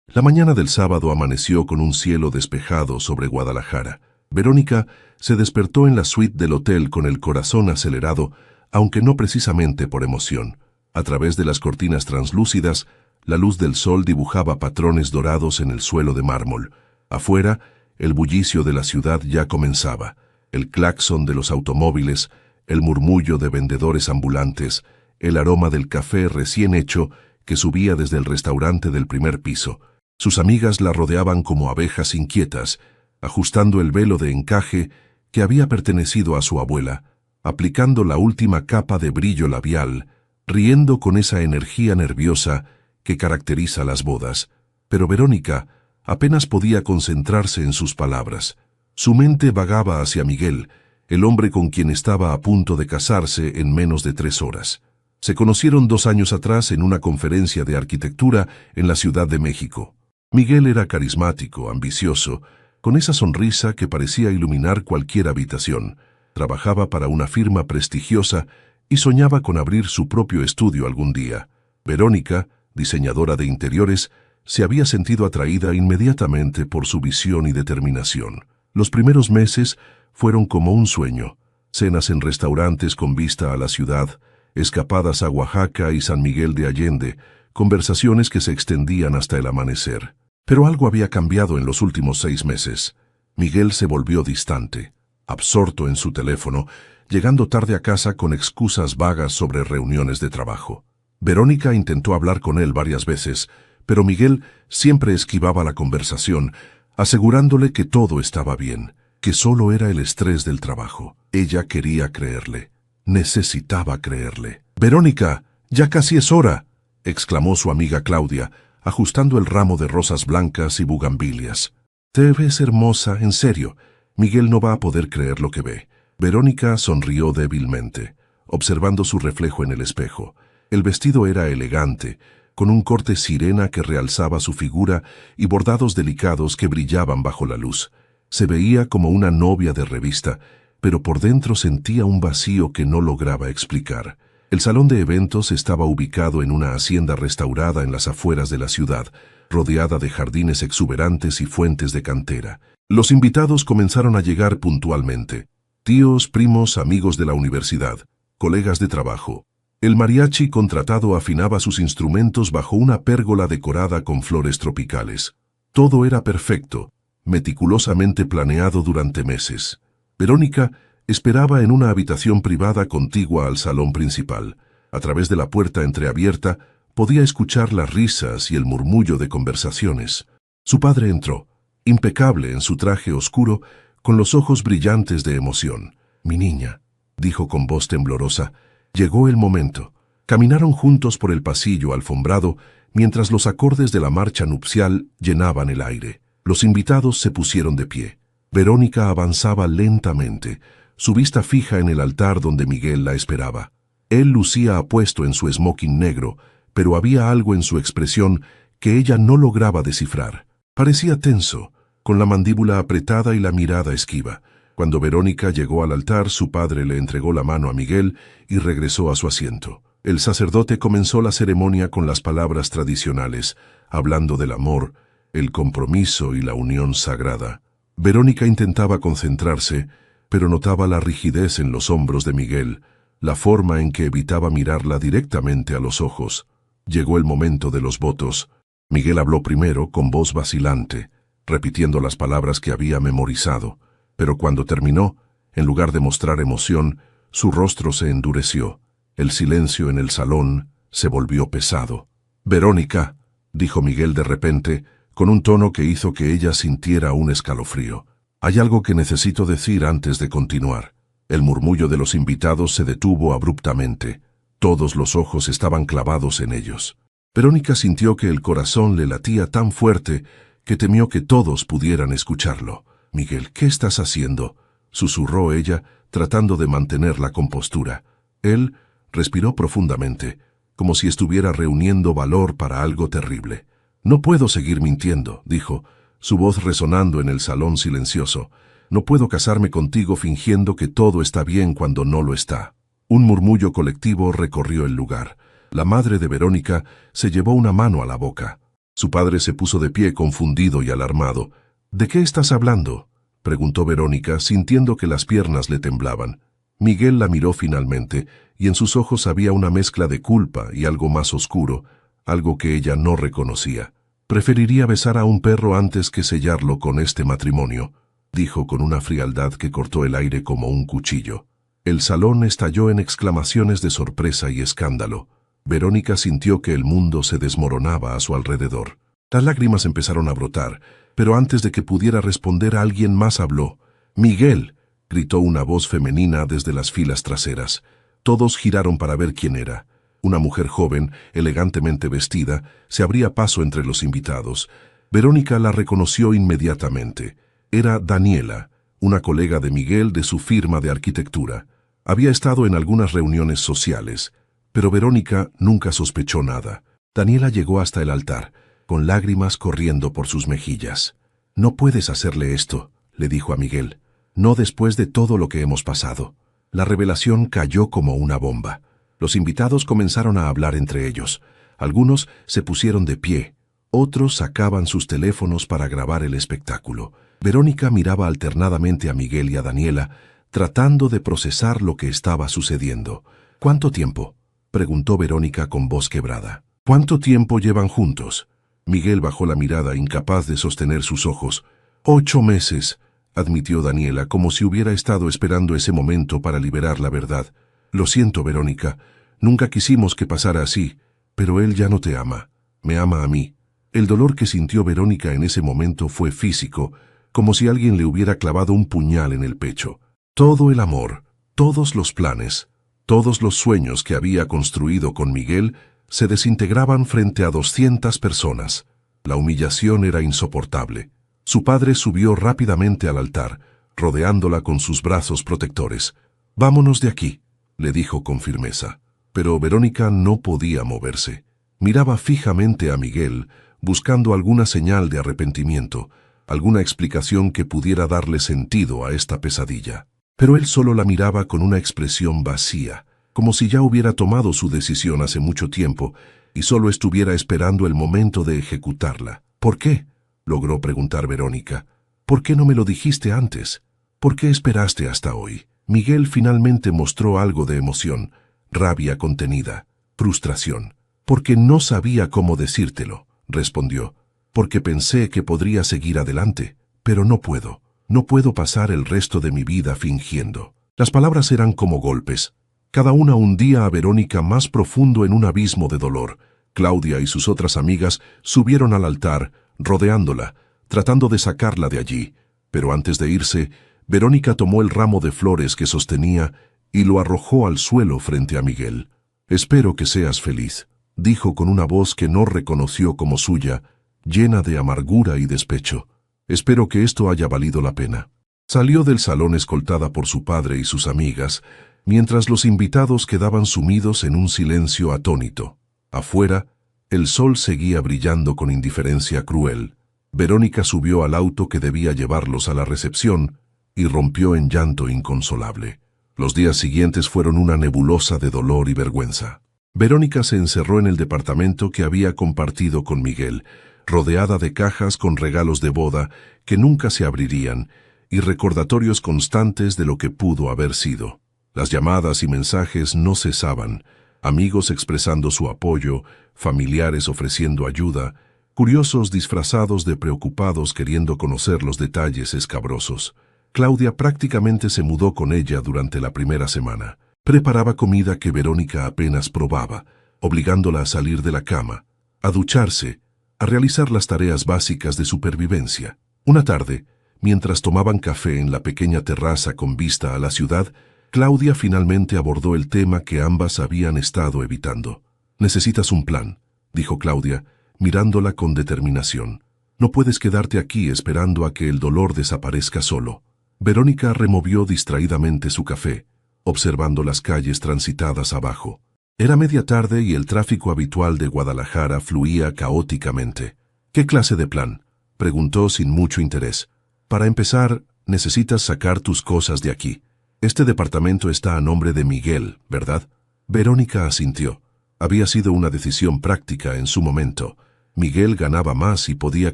La mañana del sábado amaneció con un cielo despejado sobre Guadalajara. Verónica se despertó en la suite del hotel con el corazón acelerado, aunque no precisamente por emoción. A través de las cortinas translúcidas, la luz del sol dibujaba patrones dorados en el suelo de mármol. Afuera, el bullicio de la ciudad ya comenzaba. El claxon de los automóviles, el murmullo de vendedores ambulantes, el aroma del café recién hecho que subía desde el restaurante del primer piso. Sus amigas la rodeaban como abejas inquietas, ajustando el velo de encaje que había pertenecido a su abuela, aplicando la última capa de brillo labial, riendo con esa energía nerviosa que caracteriza las bodas. Pero Verónica apenas podía concentrarse en sus palabras. Su mente vagaba hacia Miguel, el hombre con quien estaba a punto de casarse en menos de 3 horas. Se conocieron 2 años atrás en una conferencia de arquitectura en la Ciudad de México. Miguel era carismático, ambicioso, con esa sonrisa que parecía iluminar cualquier habitación. Trabajaba para una firma prestigiosa y soñaba con abrir su propio estudio algún día. Verónica, diseñadora de interiores, se había sentido atraída inmediatamente por su visión y determinación. Los primeros meses fueron como un sueño. Cenas en restaurantes con vista a la ciudad, escapadas a Oaxaca y San Miguel de Allende, conversaciones que se extendían hasta el amanecer. Pero algo había cambiado en los últimos 6 meses. Miguel se volvió distante, absorto en su teléfono, llegando tarde a casa con excusas vagas sobre reuniones de trabajo. Verónica intentó hablar con él varias veces, pero Miguel siempre esquivaba la conversación, asegurándole que todo estaba bien, que solo era el estrés del trabajo. Ella quería creerle. Necesitaba creerle. «Verónica, ya casi es hora», exclamó su amiga Claudia, ajustando el ramo de rosas blancas y bugambilias. «Te ves hermosa, en serio. Miguel no va a poder creer lo que ve». Verónica sonrió débilmente, observando su reflejo en el espejo. El vestido era elegante, con un corte sirena que realzaba su figura y bordados delicados que brillaban bajo la luz. Se veía como una novia de revista, pero por dentro sentía un vacío que no lograba explicar. El salón de eventos estaba ubicado en una hacienda restaurada en las afueras de la ciudad, rodeada de jardines exuberantes y fuentes de cantera. Los invitados comenzaron a llegar puntualmente. Tíos, primos, amigos de la universidad, colegas de trabajo. El mariachi contratado afinaba sus instrumentos bajo una pérgola decorada con flores tropicales. Todo era perfecto, meticulosamente planeado durante meses. Verónica esperaba en una habitación privada contigua al salón principal. A través de la puerta entreabierta podía escuchar las risas y el murmullo de conversaciones. Su padre entró, impecable en su traje oscuro, con los ojos brillantes de emoción. «Mi niña», dijo con voz temblorosa, «llegó el momento». Caminaron juntos por el pasillo alfombrado mientras los acordes de la marcha nupcial llenaban el aire. Los invitados se pusieron de pie. Verónica avanzaba lentamente, su vista fija en el altar donde Miguel la esperaba. Él lucía apuesto en su smoking negro, pero había algo en su expresión que ella no lograba descifrar. Parecía tenso, con la mandíbula apretada y la mirada esquiva. Cuando Verónica llegó al altar, su padre le entregó la mano a Miguel y regresó a su asiento. El sacerdote comenzó la ceremonia con las palabras tradicionales, hablando del amor, el compromiso y la unión sagrada. Verónica intentaba concentrarse, pero notaba la rigidez en los hombros de Miguel, la forma en que evitaba mirarla directamente a los ojos. Llegó el momento de los votos. Miguel habló primero con voz vacilante, repitiendo las palabras que había memorizado, pero cuando terminó, en lugar de mostrar emoción, su rostro se endureció. El silencio en el salón se volvió pesado. «Verónica», dijo Miguel de repente, con un tono que hizo que ella sintiera un escalofrío. «Hay algo que necesito decir antes de continuar». El murmullo de los invitados se detuvo abruptamente. Todos los ojos estaban clavados en ellos. Verónica sintió que el corazón le latía tan fuerte que temió que todos pudieran escucharlo. «Miguel, ¿qué estás haciendo?», susurró ella, tratando de mantener la compostura. Él respiró profundamente, como si estuviera reuniendo valor para algo terrible. «No puedo seguir mintiendo», dijo, su voz resonando en el salón silencioso. «No puedo casarme contigo fingiendo que todo está bien cuando no lo está». Un murmullo colectivo recorrió el lugar. La madre de Verónica se llevó una mano a la boca. Su padre se puso de pie confundido y alarmado. ¿De qué estás hablando?, preguntó Verónica, sintiendo que las piernas le temblaban. Miguel la miró finalmente, y en sus ojos había una mezcla de culpa y algo más oscuro, algo que ella no reconocía. «Preferiría besar a un perro antes que sellarlo con este matrimonio», dijo con una frialdad que cortó el aire como un cuchillo. El salón estalló en exclamaciones de sorpresa y escándalo. Verónica sintió que el mundo se desmoronaba a su alrededor. Las lágrimas empezaron a brotar, pero antes de que pudiera responder alguien más habló. «¡Miguel!», gritó una voz femenina desde las filas traseras. Todos giraron para ver quién era. Una mujer joven, elegantemente vestida, se abría paso entre los invitados. Verónica la reconoció inmediatamente. Era Daniela, una colega de Miguel de su firma de arquitectura. Había estado en algunas reuniones sociales, pero Verónica nunca sospechó nada. Daniela llegó hasta el altar, con lágrimas corriendo por sus mejillas. «No puedes hacerle esto», le dijo a Miguel. «No después de todo lo que hemos pasado». La revelación cayó como una bomba. Los invitados comenzaron a hablar entre ellos. Algunos se pusieron de pie, otros sacaban sus teléfonos para grabar el espectáculo. Verónica miraba alternadamente a Miguel y a Daniela, tratando de procesar lo que estaba sucediendo. «¿Cuánto tiempo?», preguntó Verónica con voz quebrada. «¿Cuánto tiempo llevan juntos?». Miguel bajó la mirada, incapaz de sostener sus ojos. «8 meses», admitió Daniela, como si hubiera estado esperando ese momento para liberar la verdad. «Lo siento, Verónica. Nunca quisimos que pasara así, pero él ya no te ama. Me ama a mí». El dolor que sintió Verónica en ese momento fue físico, como si alguien le hubiera clavado un puñal en el pecho. Todo el amor, todos los planes, todos los sueños que había construido con Miguel se desintegraban frente a 200 personas. La humillación era insoportable. Su padre subió rápidamente al altar, rodeándola con sus brazos protectores. «Vámonos de aquí», le dijo con firmeza. Pero Verónica no podía moverse. Miraba fijamente a Miguel, buscando alguna señal de arrepentimiento, alguna explicación que pudiera darle sentido a esta pesadilla. Pero él solo la miraba con una expresión vacía, como si ya hubiera tomado su decisión hace mucho tiempo y solo estuviera esperando el momento de ejecutarla. «¿Por qué?», logró preguntar Verónica. «¿Por qué no me lo dijiste antes? ¿Por qué esperaste hasta hoy?». Miguel finalmente mostró algo de emoción, rabia contenida, frustración. «Porque no sabía cómo decírtelo», respondió. «Porque pensé que podría seguir adelante, pero no puedo. No puedo pasar el resto de mi vida fingiendo». Las palabras eran como golpes. Cada una hundía a Verónica más profundo en un abismo de dolor. Claudia y sus otras amigas subieron al altar, rodeándola, tratando de sacarla de allí. Pero antes de irse, Verónica tomó el ramo de flores que sostenía y lo arrojó al suelo frente a Miguel. «Espero que seas feliz», dijo con una voz que no reconoció como suya, llena de amargura y despecho. «Espero que esto haya valido la pena». Salió del salón escoltada por su padre y sus amigas, mientras los invitados quedaban sumidos en un silencio atónito. Afuera, el sol seguía brillando con indiferencia cruel. Verónica subió al auto que debía llevarlos a la recepción y rompió en llanto inconsolable. Los días siguientes fueron una nebulosa de dolor y vergüenza. Verónica se encerró en el departamento que había compartido con Miguel, rodeada de cajas con regalos de boda que nunca se abrirían y recordatorios constantes de lo que pudo haber sido. Las llamadas y mensajes no cesaban, amigos expresando su apoyo, familiares ofreciendo ayuda, curiosos disfrazados de preocupados queriendo conocer los detalles escabrosos. Claudia prácticamente se mudó con ella durante la primera semana. Preparaba comida que Verónica apenas probaba, obligándola a salir de la cama, a ducharse, a realizar las tareas básicas de supervivencia. Una tarde, mientras tomaban café en la pequeña terraza con vista a la ciudad, Claudia finalmente abordó el tema que ambas habían estado evitando. «Necesitas un plan», dijo Claudia, mirándola con determinación. «No puedes quedarte aquí esperando a que el dolor desaparezca solo». Verónica removió distraídamente su café, observando las calles transitadas abajo. Era media tarde y el tráfico habitual de Guadalajara fluía caóticamente. «¿Qué clase de plan?», preguntó sin mucho interés. «Para empezar, necesitas sacar tus cosas de aquí. Este departamento está a nombre de Miguel, ¿verdad?». Verónica asintió. Había sido una decisión práctica en su momento. Miguel ganaba más y podía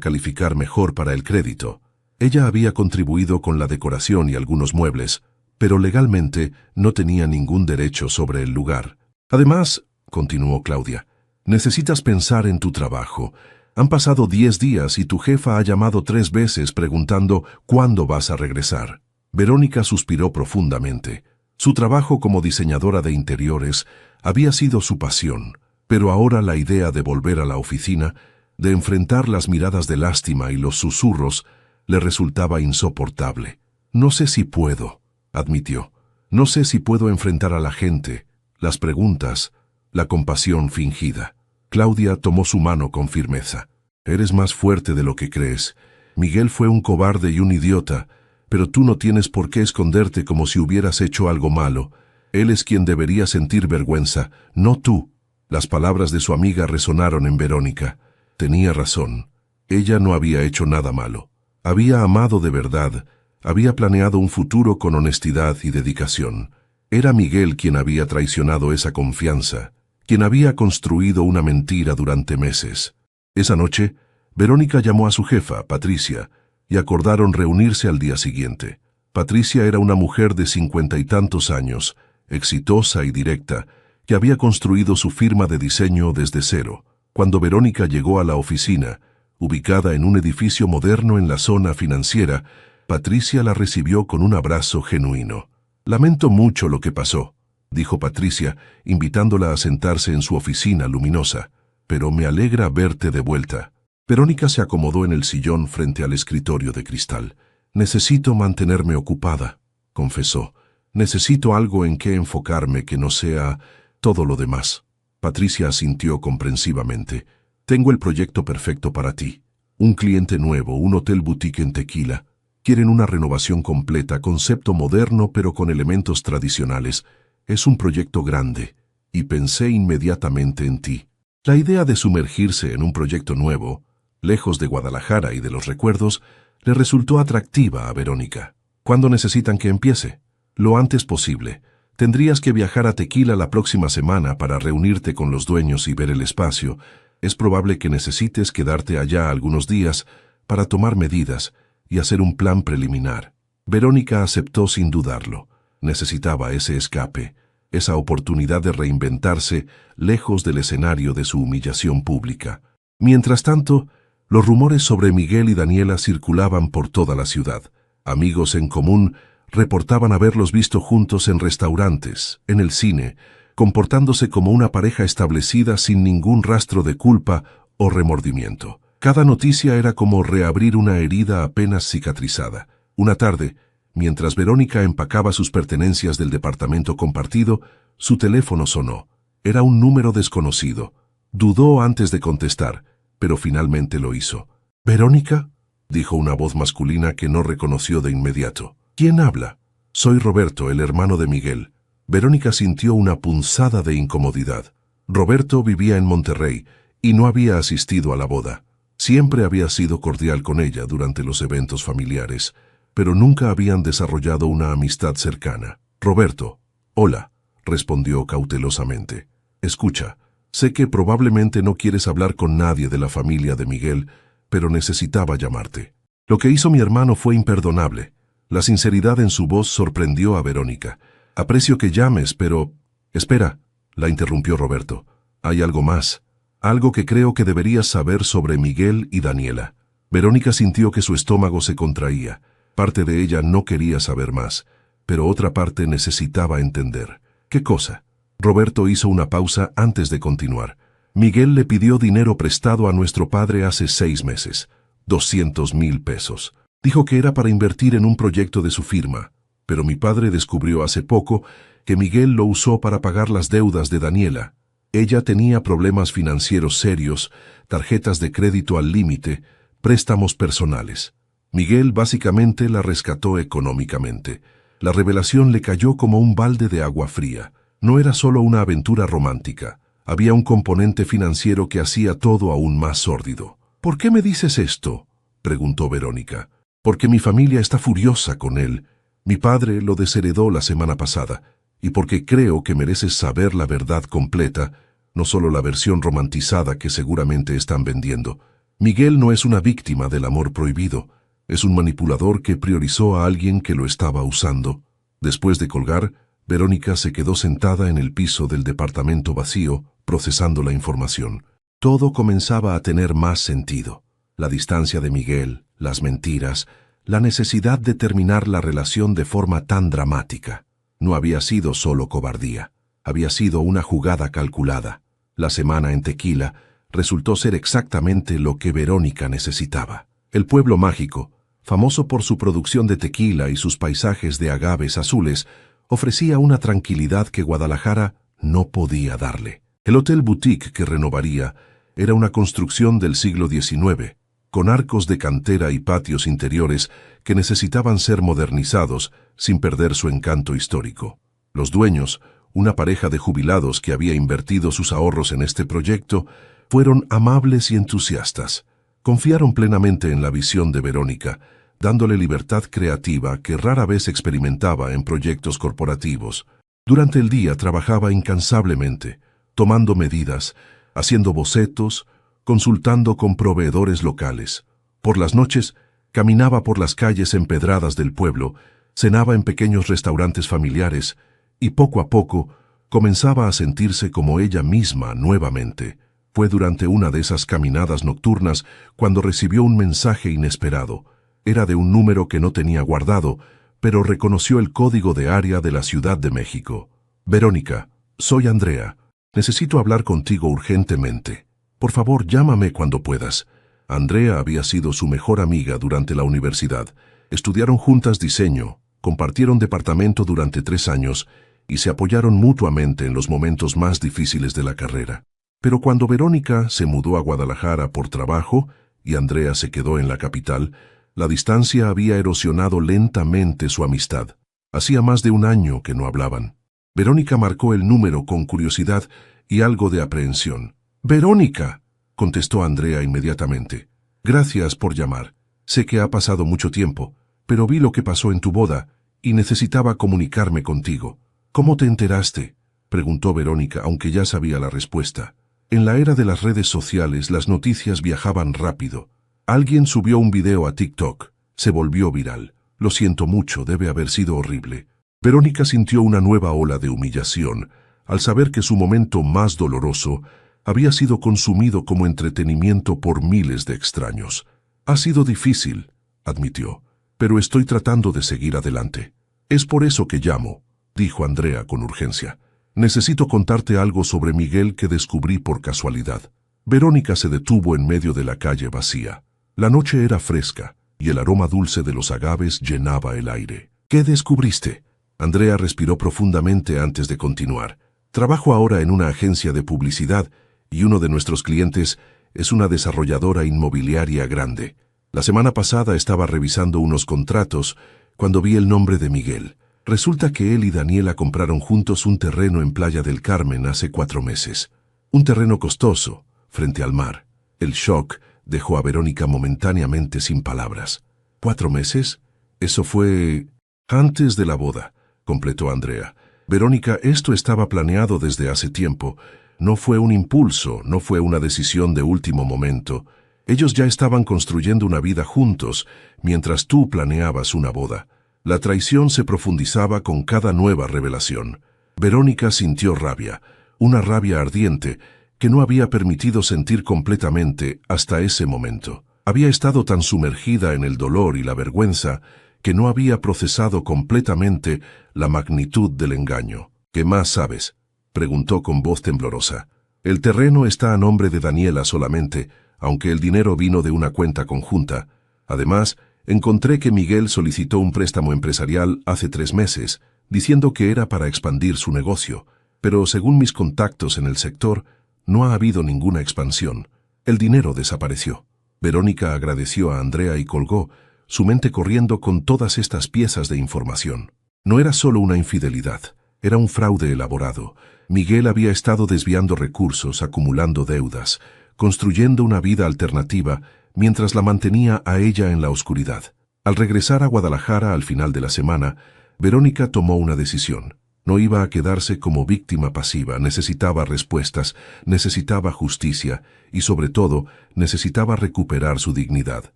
calificar mejor para el crédito. Ella había contribuido con la decoración y algunos muebles, pero legalmente no tenía ningún derecho sobre el lugar. Además, continuó Claudia, necesitas pensar en tu trabajo. Han pasado 10 días y tu jefa ha llamado 3 veces preguntando cuándo vas a regresar. Verónica suspiró profundamente. Su trabajo como diseñadora de interiores había sido su pasión, pero ahora la idea de volver a la oficina, de enfrentar las miradas de lástima y los susurros, le resultaba insoportable. No sé si puedo, admitió. No sé si puedo enfrentar a la gente, las preguntas, la compasión fingida. Claudia tomó su mano con firmeza. Eres más fuerte de lo que crees. Miguel fue un cobarde y un idiota, pero tú no tienes por qué esconderte como si hubieras hecho algo malo. Él es quien debería sentir vergüenza, no tú. Las palabras de su amiga resonaron en Verónica. Tenía razón. Ella no había hecho nada malo. Había amado de verdad, había planeado un futuro con honestidad y dedicación. Era Miguel quien había traicionado esa confianza, quien había construido una mentira durante meses. Esa noche, Verónica llamó a su jefa, Patricia, y acordaron reunirse al día siguiente. Patricia era una mujer de 50 y tantos años, exitosa y directa, que había construido su firma de diseño desde cero. Cuando Verónica llegó a la oficina, ubicada en un edificio moderno en la zona financiera, Patricia la recibió con un abrazo genuino. Lamento mucho lo que pasó, dijo Patricia, invitándola a sentarse en su oficina luminosa, pero me alegra verte de vuelta. Verónica se acomodó en el sillón frente al escritorio de cristal. Necesito mantenerme ocupada, confesó. Necesito algo en que enfocarme que no sea todo lo demás. Patricia asintió comprensivamente. Tengo el proyecto perfecto para ti. Un cliente nuevo, un hotel boutique en Tequila. Quieren una renovación completa, concepto moderno pero con elementos tradicionales. Es un proyecto grande, y pensé inmediatamente en ti. La idea de sumergirse en un proyecto nuevo, lejos de Guadalajara y de los recuerdos, le resultó atractiva a Verónica. ¿Cuándo necesitan que empiece? Lo antes posible. Tendrías que viajar a Tequila la próxima semana para reunirte con los dueños y ver el espacio. Es probable que necesites quedarte allá algunos días para tomar medidas y hacer un plan preliminar. Verónica aceptó sin dudarlo. Necesitaba ese escape, esa oportunidad de reinventarse lejos del escenario de su humillación pública. Mientras tanto, los rumores sobre Miguel y Daniela circulaban por toda la ciudad. Amigos en común reportaban haberlos visto juntos en restaurantes, en el cine, comportándose como una pareja establecida sin ningún rastro de culpa o remordimiento. Cada noticia era como reabrir una herida apenas cicatrizada. Una tarde, mientras Verónica empacaba sus pertenencias del departamento compartido, su teléfono sonó. Era un número desconocido. Dudó antes de contestar, pero finalmente lo hizo. «¿Verónica?», dijo una voz masculina que no reconoció de inmediato. «¿Quién habla?». «Soy Roberto, el hermano de Miguel». Verónica sintió una punzada de incomodidad. Roberto vivía en Monterrey y no había asistido a la boda. Siempre había sido cordial con ella durante los eventos familiares, pero nunca habían desarrollado una amistad cercana. «Roberto». «Hola», respondió cautelosamente. «Escucha, sé que probablemente no quieres hablar con nadie de la familia de Miguel, pero necesitaba llamarte. Lo que hizo mi hermano fue imperdonable». La sinceridad en su voz sorprendió a Verónica. «Aprecio que llames, pero...». «Espera», la interrumpió Roberto. «Hay algo más. Algo que creo que deberías saber sobre Miguel y Daniela». Verónica sintió que su estómago se contraía. Parte de ella no quería saber más, pero otra parte necesitaba entender. «¿Qué cosa?». Roberto hizo una pausa antes de continuar. «Miguel le pidió dinero prestado a nuestro padre hace 6 meses. 200,000 pesos. Dijo que era para invertir en un proyecto de su firma, pero mi padre descubrió hace poco que Miguel lo usó para pagar las deudas de Daniela. Ella tenía problemas financieros serios, tarjetas de crédito al límite, préstamos personales. Miguel básicamente la rescató económicamente. La revelación le cayó como un balde de agua fría. No era solo una aventura romántica. Había un componente financiero que hacía todo aún más sórdido. «¿Por qué me dices esto?», preguntó Verónica. «Porque mi familia está furiosa con él. Mi padre lo desheredó la semana pasada, y porque creo que mereces saber la verdad completa, no solo la versión romantizada que seguramente están vendiendo. Miguel no es una víctima del amor prohibido, es un manipulador que priorizó a alguien que lo estaba usando. Después de colgar, Verónica se quedó sentada en el piso del departamento vacío, procesando la información. Todo comenzaba a tener más sentido. La distancia de Miguel, las mentiras, la necesidad de terminar la relación de forma tan dramática. No había sido solo cobardía, había sido una jugada calculada. La semana en Tequila resultó ser exactamente lo que Verónica necesitaba. El pueblo mágico, famoso por su producción de tequila y sus paisajes de agaves azules, ofrecía una tranquilidad que Guadalajara no podía darle. El hotel boutique que renovaría era una construcción del siglo XIX, con arcos de cantera y patios interiores que necesitaban ser modernizados sin perder su encanto histórico. Los dueños, una pareja de jubilados que había invertido sus ahorros en este proyecto, fueron amables y entusiastas. Confiaron plenamente en la visión de Verónica, dándole libertad creativa que rara vez experimentaba en proyectos corporativos. Durante el día trabajaba incansablemente, tomando medidas, haciendo bocetos, consultando con proveedores locales. Por las noches, caminaba por las calles empedradas del pueblo, cenaba en pequeños restaurantes familiares y poco a poco comenzaba a sentirse como ella misma nuevamente. Fue durante una de esas caminadas nocturnas cuando recibió un mensaje inesperado. Era de un número que no tenía guardado, pero reconoció el código de área de la Ciudad de México. Verónica, soy Andrea. Necesito hablar contigo urgentemente. Por favor, llámame cuando puedas. Andrea había sido su mejor amiga durante la universidad. Estudiaron juntas diseño, compartieron departamento durante 3 años y se apoyaron mutuamente en los momentos más difíciles de la carrera. Pero cuando Verónica se mudó a Guadalajara por trabajo y Andrea se quedó en la capital, la distancia había erosionado lentamente su amistad. Hacía más de 1 año que no hablaban. Verónica marcó el número con curiosidad y algo de aprehensión. «Verónica», contestó Andrea inmediatamente. «Gracias por llamar. Sé que ha pasado mucho tiempo, pero vi lo que pasó en tu boda y necesitaba comunicarme contigo». «¿Cómo te enteraste?», preguntó Verónica, aunque ya sabía la respuesta. En la era de las redes sociales, las noticias viajaban rápido. Alguien subió un video a TikTok. Se volvió viral. «Lo siento mucho, debe haber sido horrible». Verónica sintió una nueva ola de humillación al saber que su momento más doloroso había sido consumido como entretenimiento por miles de extraños. «Ha sido difícil», admitió, «pero estoy tratando de seguir adelante». «Es por eso que llamo», dijo Andrea con urgencia. «Necesito contarte algo sobre Miguel que descubrí por casualidad». Verónica se detuvo en medio de la calle vacía. La noche era fresca y el aroma dulce de los agaves llenaba el aire. «¿Qué descubriste?». Andrea respiró profundamente antes de continuar. «Trabajo ahora en una agencia de publicidad y uno de nuestros clientes es una desarrolladora inmobiliaria grande. La semana pasada estaba revisando unos contratos cuando vi el nombre de Miguel. Resulta que él y Daniela compraron juntos un terreno en Playa del Carmen hace 4 meses. Un terreno costoso, frente al mar. El shock dejó a Verónica momentáneamente sin palabras. ¿4 meses? Eso fue antes de la boda», completó Andrea. «Verónica, esto estaba planeado desde hace tiempo. No fue un impulso, no fue una decisión de último momento. Ellos ya estaban construyendo una vida juntos, mientras tú planeabas una boda. La traición se profundizaba con cada nueva revelación». Verónica sintió rabia, una rabia ardiente que no había permitido sentir completamente hasta ese momento. Había estado tan sumergida en el dolor y la vergüenza que no había procesado completamente la magnitud del engaño. «¿Qué más sabes?», preguntó con voz temblorosa. «El terreno está a nombre de Daniela solamente, aunque el dinero vino de una cuenta conjunta. Además, encontré que Miguel solicitó un préstamo empresarial hace 3 meses, diciendo que era para expandir su negocio, pero según mis contactos en el sector, no ha habido ninguna expansión. El dinero desapareció». Verónica agradeció a Andrea y colgó, su mente corriendo con todas estas piezas de información. No era solo una infidelidad, era un fraude elaborado. Miguel había estado desviando recursos, acumulando deudas, construyendo una vida alternativa mientras la mantenía a ella en la oscuridad. Al regresar a Guadalajara al final de la semana, Verónica tomó una decisión. No iba a quedarse como víctima pasiva, necesitaba respuestas, necesitaba justicia y, sobre todo, necesitaba recuperar su dignidad.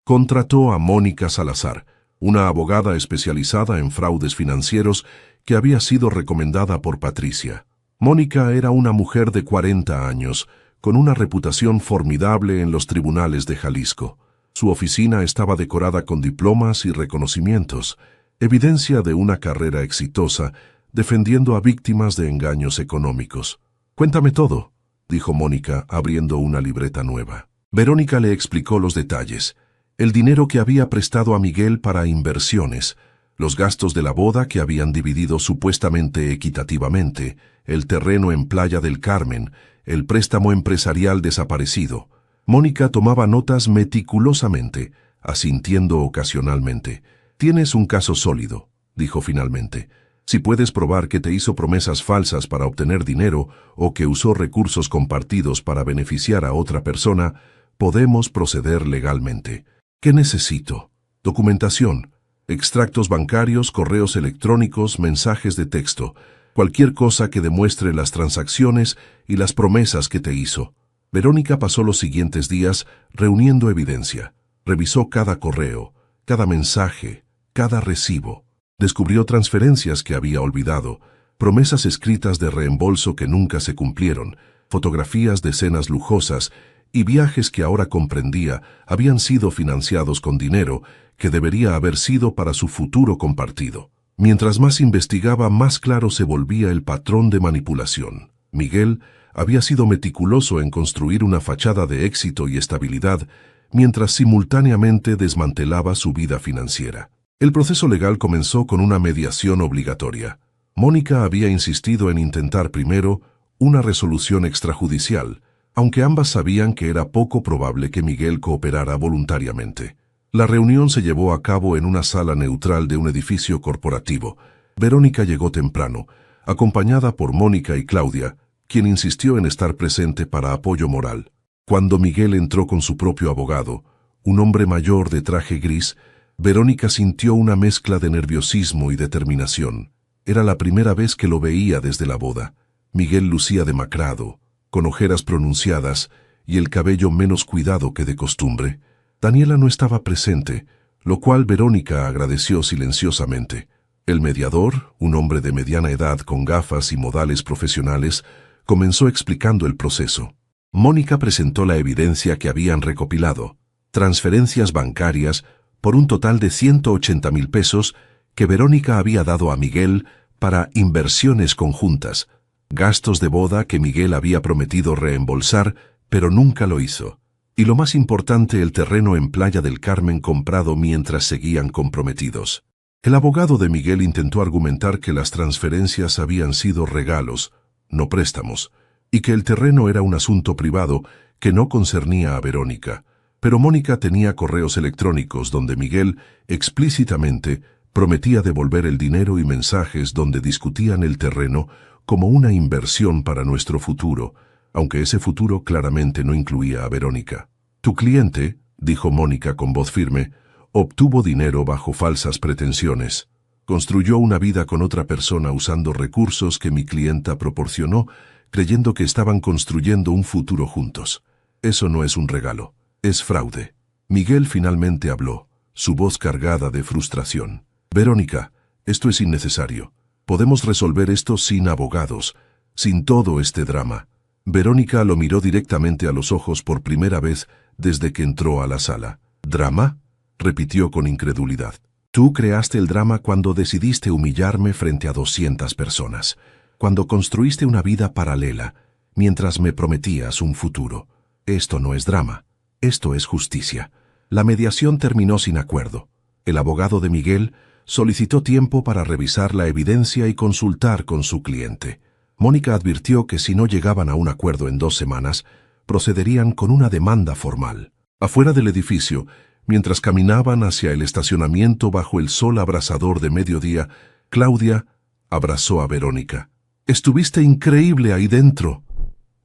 Contrató a Mónica Salazar, una abogada especializada en fraudes financieros que había sido recomendada por Patricia. Mónica era una mujer de 40 años, con una reputación formidable en los tribunales de Jalisco. Su oficina estaba decorada con diplomas y reconocimientos, evidencia de una carrera exitosa, defendiendo a víctimas de engaños económicos. «Cuéntame todo», dijo Mónica, abriendo una libreta nueva. Verónica le explicó los detalles: el dinero que había prestado a Miguel para inversiones, los gastos de la boda que habían dividido supuestamente equitativamente, el terreno en Playa del Carmen, el préstamo empresarial desaparecido. Mónica tomaba notas meticulosamente, asintiendo ocasionalmente. «Tienes un caso sólido», dijo finalmente. «Si puedes probar que te hizo promesas falsas para obtener dinero o que usó recursos compartidos para beneficiar a otra persona, podemos proceder legalmente». «¿Qué necesito?» «Documentación, extractos bancarios, correos electrónicos, mensajes de texto, cualquier cosa que demuestre las transacciones y las promesas que te hizo». Verónica pasó los siguientes días reuniendo evidencia. Revisó cada correo, cada mensaje, cada recibo. Descubrió transferencias que había olvidado, promesas escritas de reembolso que nunca se cumplieron, fotografías de cenas lujosas y viajes que ahora comprendía habían sido financiados con dinero que debería haber sido para su futuro compartido. Mientras más investigaba, más claro se volvía el patrón de manipulación. Miguel había sido meticuloso en construir una fachada de éxito y estabilidad, mientras simultáneamente desmantelaba su vida financiera. El proceso legal comenzó con una mediación obligatoria. Mónica había insistido en intentar primero una resolución extrajudicial, aunque ambas sabían que era poco probable que Miguel cooperara voluntariamente. La reunión se llevó a cabo en una sala neutral de un edificio corporativo. Verónica llegó temprano, acompañada por Mónica y Claudia, quien insistió en estar presente para apoyo moral. Cuando Miguel entró con su propio abogado, un hombre mayor de traje gris, Verónica sintió una mezcla de nerviosismo y determinación. Era la primera vez que lo veía desde la boda. Miguel lucía demacrado, con ojeras pronunciadas y el cabello menos cuidado que de costumbre. Daniela no estaba presente, lo cual Verónica agradeció silenciosamente. El mediador, un hombre de mediana edad con gafas y modales profesionales, comenzó explicando el proceso. Mónica presentó la evidencia que habían recopilado: transferencias bancarias por un total de 180,000 pesos que Verónica había dado a Miguel para inversiones conjuntas, gastos de boda que Miguel había prometido reembolsar, pero nunca lo hizo. Y lo más importante, el terreno en Playa del Carmen comprado mientras seguían comprometidos. El abogado de Miguel intentó argumentar que las transferencias habían sido regalos, no préstamos, y que el terreno era un asunto privado que no concernía a Verónica. Pero Mónica tenía correos electrónicos donde Miguel explícitamente prometía devolver el dinero y mensajes donde discutían el terreno como una inversión para nuestro futuro, aunque ese futuro claramente no incluía a Verónica. «Tu cliente», dijo Mónica con voz firme, «obtuvo dinero bajo falsas pretensiones. Construyó una vida con otra persona usando recursos que mi clienta proporcionó, creyendo que estaban construyendo un futuro juntos. Eso no es un regalo, es fraude». Miguel finalmente habló, su voz cargada de frustración. «Verónica, esto es innecesario. Podemos resolver esto sin abogados, sin todo este drama». Verónica lo miró directamente a los ojos por primera vez desde que entró a la sala. «¿Drama?», repitió con incredulidad. «Tú creaste el drama cuando decidiste humillarme frente a 200 personas, cuando construiste una vida paralela, mientras me prometías un futuro. Esto no es drama, esto es justicia». La mediación terminó sin acuerdo. El abogado de Miguel solicitó tiempo para revisar la evidencia y consultar con su cliente. Mónica advirtió que si no llegaban a un acuerdo en 2 semanas, procederían con una demanda formal. Afuera del edificio, mientras caminaban hacia el estacionamiento bajo el sol abrasador de mediodía, Claudia abrazó a Verónica. «Estuviste increíble ahí dentro»,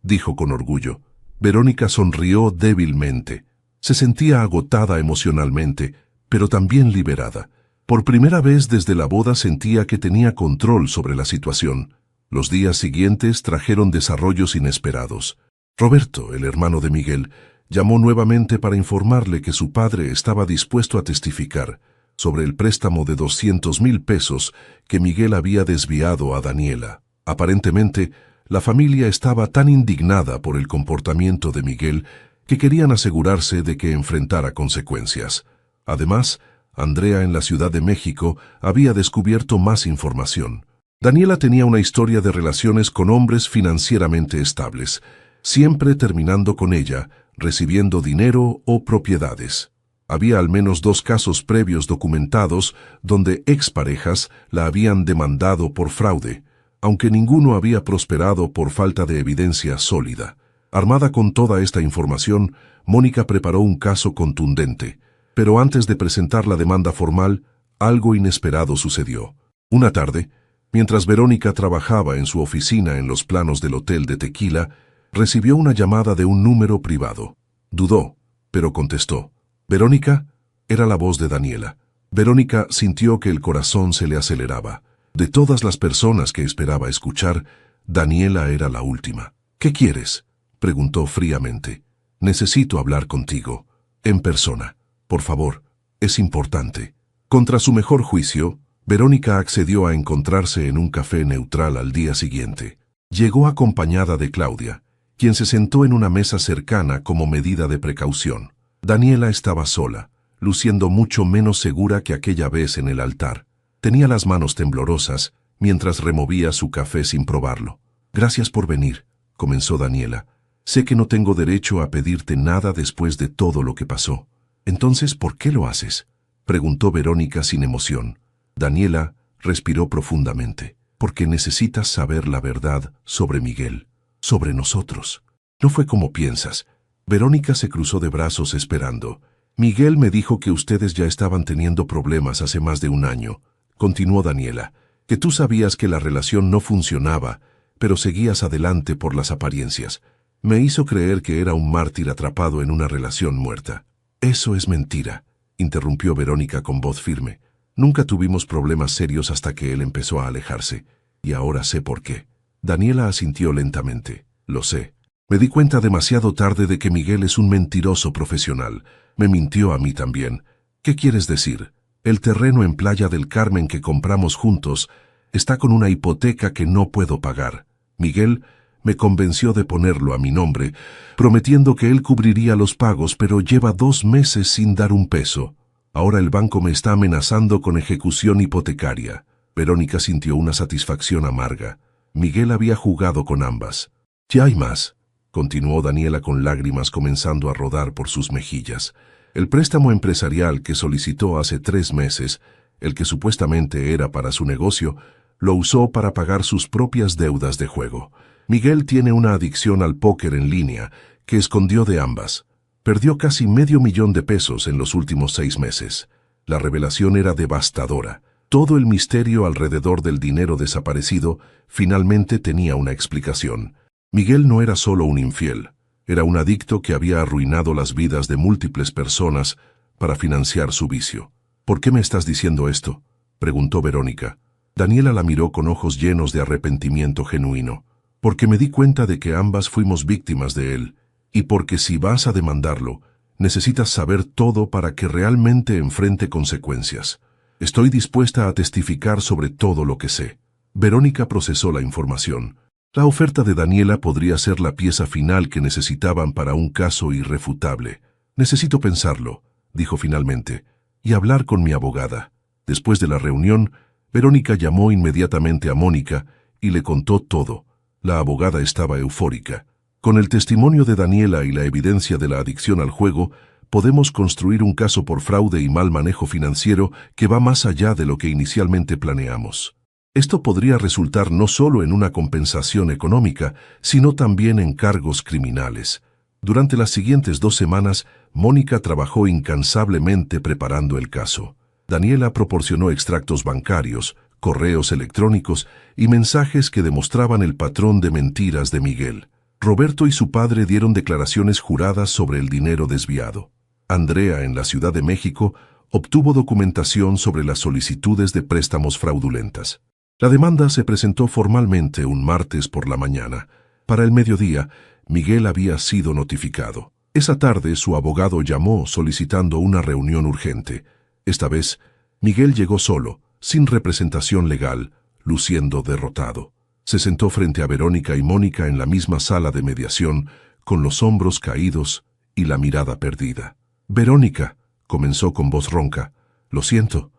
dijo con orgullo. Verónica sonrió débilmente. Se sentía agotada emocionalmente, pero también liberada. Por primera vez desde la boda sentía que tenía control sobre la situación. Los días siguientes trajeron desarrollos inesperados. Roberto, el hermano de Miguel, llamó nuevamente para informarle que su padre estaba dispuesto a testificar sobre el préstamo de 200,000 pesos que Miguel había desviado a Daniela. Aparentemente, la familia estaba tan indignada por el comportamiento de Miguel que querían asegurarse de que enfrentara consecuencias. Además, Andrea en la Ciudad de México había descubierto más información. Daniela tenía una historia de relaciones con hombres financieramente estables, siempre terminando con ella, recibiendo dinero o propiedades. Había al menos 2 casos previos documentados donde exparejas la habían demandado por fraude, aunque ninguno había prosperado por falta de evidencia sólida. Armada con toda esta información, Mónica preparó un caso contundente, pero antes de presentar la demanda formal, algo inesperado sucedió. Una tarde, mientras Verónica trabajaba en su oficina en los planos del hotel de Tequila, recibió una llamada de un número privado. Dudó, pero contestó. «¿Verónica?» Era la voz de Daniela. Verónica sintió que el corazón se le aceleraba. De todas las personas que esperaba escuchar, Daniela era la última. «¿Qué quieres?», preguntó fríamente. «Necesito hablar contigo. En persona. Por favor, es importante». Contra su mejor juicio, Verónica accedió a encontrarse en un café neutral al día siguiente. Llegó acompañada de Claudia, quien se sentó en una mesa cercana como medida de precaución. Daniela estaba sola, luciendo mucho menos segura que aquella vez en el altar. Tenía las manos temblorosas mientras removía su café sin probarlo. «Gracias por venir», comenzó Daniela. «Sé que no tengo derecho a pedirte nada después de todo lo que pasó». «Entonces, ¿por qué lo haces?», preguntó Verónica sin emoción. Daniela respiró profundamente. «Porque necesitas saber la verdad sobre Miguel, sobre nosotros. No fue como piensas». Verónica se cruzó de brazos esperando. «Miguel me dijo que ustedes ya estaban teniendo problemas hace más de un año», continuó Daniela, «que tú sabías que la relación no funcionaba, pero seguías adelante por las apariencias. Me hizo creer que era un mártir atrapado en una relación muerta». «Eso es mentira», interrumpió Verónica con voz firme. «Nunca tuvimos problemas serios hasta que él empezó a alejarse, y ahora sé por qué». Daniela asintió lentamente. «Lo sé. Me di cuenta demasiado tarde de que Miguel es un mentiroso profesional. Me mintió a mí también». «¿Qué quieres decir?» «El terreno en Playa del Carmen que compramos juntos está con una hipoteca que no puedo pagar. Miguel me convenció de ponerlo a mi nombre, prometiendo que él cubriría los pagos, pero lleva 2 meses sin dar un peso. Ahora el banco me está amenazando con ejecución hipotecaria». Verónica sintió una satisfacción amarga. Miguel había jugado con ambas. «Ya hay más», continuó Daniela con lágrimas comenzando a rodar por sus mejillas. «El préstamo empresarial que solicitó hace 3 meses, el que supuestamente era para su negocio, lo usó para pagar sus propias deudas de juego. Miguel tiene una adicción al póker en línea que escondió de ambas. Perdió casi $500,000 de pesos en los últimos 6 meses. La revelación era devastadora. Todo el misterio alrededor del dinero desaparecido finalmente tenía una explicación. Miguel no era solo un infiel, era un adicto que había arruinado las vidas de múltiples personas para financiar su vicio». «¿Por qué me estás diciendo esto?», preguntó Verónica. Daniela la miró con ojos llenos de arrepentimiento genuino. «Porque me di cuenta de que ambas fuimos víctimas de él, y porque si vas a demandarlo, necesitas saber todo para que realmente enfrente consecuencias. Estoy dispuesta a testificar sobre todo lo que sé». Verónica procesó la información. La oferta de Daniela podría ser la pieza final que necesitaban para un caso irrefutable. «Necesito pensarlo», dijo finalmente, «y hablar con mi abogada». Después de la reunión, Verónica llamó inmediatamente a Mónica y le contó todo. La abogada estaba eufórica. «Con el testimonio de Daniela y la evidencia de la adicción al juego, podemos construir un caso por fraude y mal manejo financiero que va más allá de lo que inicialmente planeamos. Esto podría resultar no solo en una compensación económica, sino también en cargos criminales». Durante las siguientes 2 semanas, Mónica trabajó incansablemente preparando el caso. Daniela proporcionó extractos bancarios, correos electrónicos y mensajes que demostraban el patrón de mentiras de Miguel. Roberto y su padre dieron declaraciones juradas sobre el dinero desviado. Andrea, en la Ciudad de México, obtuvo documentación sobre las solicitudes de préstamos fraudulentas. La demanda se presentó formalmente un martes por la mañana. Para el mediodía, Miguel había sido notificado. Esa tarde su abogado llamó solicitando una reunión urgente. Esta vez, Miguel llegó solo, sin representación legal, luciendo derrotado. Se sentó frente a Verónica y Mónica en la misma sala de mediación, con los hombros caídos y la mirada perdida. «Verónica», comenzó con voz ronca, «lo siento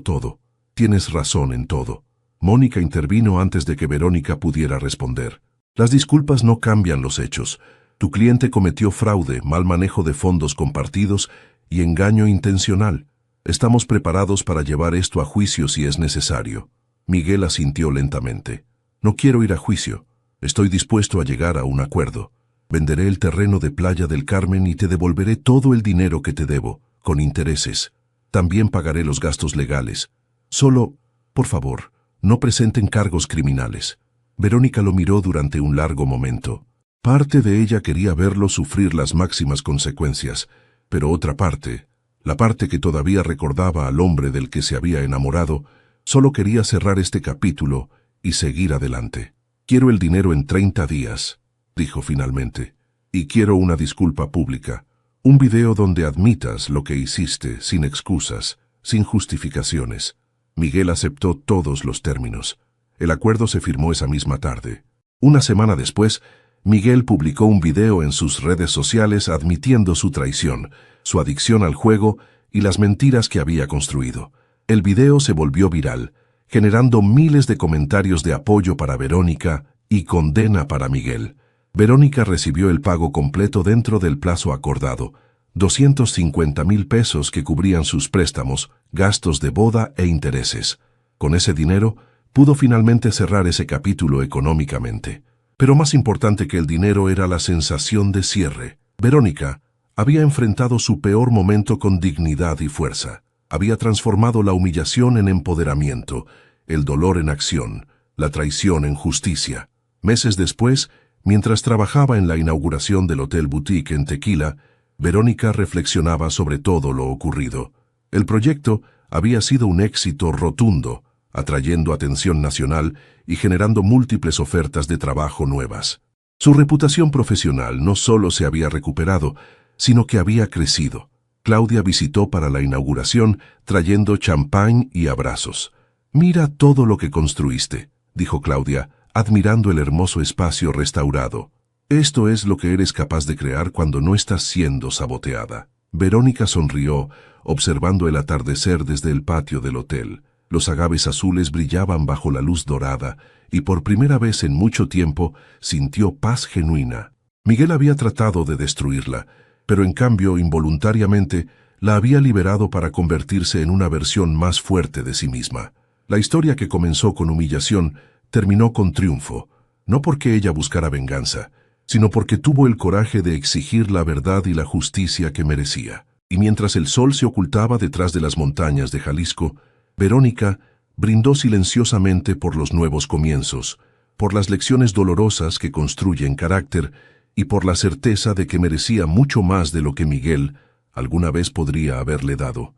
todo. Tienes razón en todo». Mónica intervino antes de que Verónica pudiera responder. «Las disculpas no cambian los hechos. Tu cliente cometió fraude, mal manejo de fondos compartidos y engaño intencional. Estamos preparados para llevar esto a juicio si es necesario». Miguel asintió lentamente. «No quiero ir a juicio. Estoy dispuesto a llegar a un acuerdo. Venderé el terreno de Playa del Carmen y te devolveré todo el dinero que te debo, con intereses. También pagaré los gastos legales. Solo, por favor, no presenten cargos criminales». Verónica lo miró durante un largo momento. Parte de ella quería verlo sufrir las máximas consecuencias, pero otra parte, la parte que todavía recordaba al hombre del que se había enamorado, solo quería cerrar este capítulo y seguir adelante. «Quiero el dinero en 30 días», dijo finalmente, «y quiero una disculpa pública, un video donde admitas lo que hiciste, sin excusas, sin justificaciones». Miguel aceptó todos los términos. El acuerdo se firmó esa misma tarde. Una semana después, Miguel publicó un video en sus redes sociales admitiendo su traición, su adicción al juego y las mentiras que había construido. El video se volvió viral, generando miles de comentarios de apoyo para Verónica y condena para Miguel. Verónica recibió el pago completo dentro del plazo acordado, 250,000 pesos que cubrían sus préstamos, gastos de boda e intereses. Con ese dinero, pudo finalmente cerrar ese capítulo económicamente. Pero más importante que el dinero era la sensación de cierre. Verónica había enfrentado su peor momento con dignidad y fuerza. Había transformado la humillación en empoderamiento, el dolor en acción, la traición en justicia. Meses después, mientras trabajaba en la inauguración del Hotel Boutique en Tequila, Verónica reflexionaba sobre todo lo ocurrido. El proyecto había sido un éxito rotundo, atrayendo atención nacional y generando múltiples ofertas de trabajo nuevas. Su reputación profesional no solo se había recuperado, sino que había crecido. Claudia visitó para la inauguración trayendo champán y abrazos. «Mira todo lo que construiste», dijo Claudia, admirando el hermoso espacio restaurado. «Esto es lo que eres capaz de crear cuando no estás siendo saboteada». Verónica sonrió, observando el atardecer desde el patio del hotel. Los agaves azules brillaban bajo la luz dorada, y por primera vez en mucho tiempo sintió paz genuina. Miguel había tratado de destruirla, pero en cambio, involuntariamente, la había liberado para convertirse en una versión más fuerte de sí misma. La historia que comenzó con humillación terminó con triunfo, no porque ella buscara venganza, sino porque tuvo el coraje de exigir la verdad y la justicia que merecía. Y mientras el sol se ocultaba detrás de las montañas de Jalisco, Verónica brindó silenciosamente por los nuevos comienzos, por las lecciones dolorosas que construyen carácter y por la certeza de que merecía mucho más de lo que Miguel alguna vez podría haberle dado.